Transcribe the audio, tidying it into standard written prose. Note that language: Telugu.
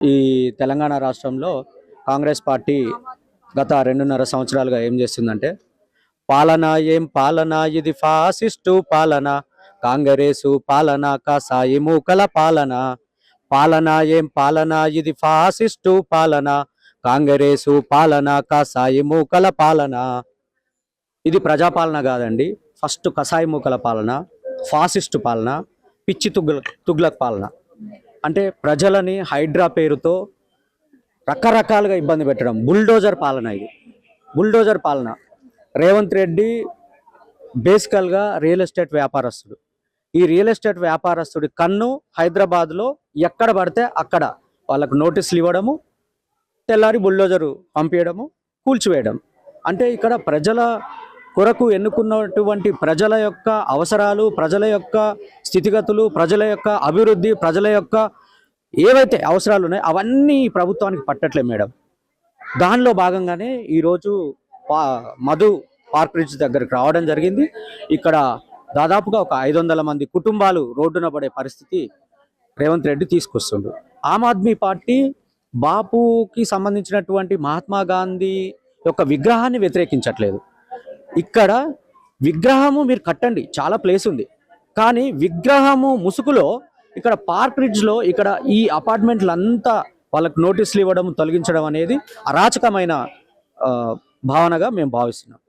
ఈ తెలంగాణ రాష్ట్రంలో కాంగ్రెస్ పార్టీ గత 2.5 సంవత్సరాలుగా ఏం చేస్తుందంటే, పాలన ఏం పాలన ఇది ఫాసిస్టు పాలన, కాంగ్రెసు పాలన కసాయి మూకల పాలన. పాలన ఏం పాలన ఇది ఫాసిస్టు పాలన, కాంగ్రెసు పాలన కసాయి మూకల పాలన. ఇది ప్రజాపాలన కాదండి. ఫస్ట్ కసాయి మూకల పాలన, ఫాసిస్టు పాలన, పిచ్చి తుగ్లక్ పాలన. అంటే ప్రజలని హైడ్రా పేరుతో రకరకాలుగా ఇబ్బంది పెట్టడం, బుల్డోజర్ పాలన. ఇది బుల్డోజర్ పాలన. రేవంత్ రెడ్డి బేసికల్గా రియల్ ఎస్టేట్ వ్యాపారస్తుడు. ఈ రియల్ ఎస్టేట్ వ్యాపారస్తుడి కన్ను హైదరాబాద్లో ఎక్కడ పడితే అక్కడ వాళ్ళకు నోటీసులు ఇవ్వడము, తెల్లారి బుల్డోజరు పంపించడము, కూల్చివేయడం. అంటే ఇక్కడ ప్రజల కొరకు ఎన్నుకున్నటువంటి ప్రజల యొక్క అవసరాలు, ప్రజల యొక్క స్థితిగతులు, ప్రజల యొక్క అభివృద్ధి, ప్రజల యొక్క ఏవైతే అవసరాలు ఉన్నాయో అవన్నీ ప్రభుత్వానికి పట్టట్లే మేడం. దానిలో భాగంగానే ఈరోజు మధు పార్క్ బ్రిడ్జ్ దగ్గరికి రావడం జరిగింది. ఇక్కడ దాదాపుగా ఒక 500 మంది కుటుంబాలు రోడ్డున పడే పరిస్థితి రేవంత్ రెడ్డి తీసుకొస్తుండు. ఆమ్ ఆద్మీ పార్టీ బాపుకి సంబంధించినటువంటి మహాత్మా గాంధీ యొక్క విగ్రహాన్ని వ్యతిరేకించట్లేదు. ఇక్కడ విగ్రహము మీరు కట్టండి, చాలా ప్లేస్ ఉంది, కానీ విగ్రహము ముసుగులో ఇక్కడ పార్క్ బ్రిడ్జ్లో ఇక్కడ ఈ అపార్ట్మెంట్లంతా వాళ్ళకు నోటీసులు ఇవ్వడం, తొలగించడం అనేది అరాచకమైన భావనగా మేము భావిస్తున్నాం.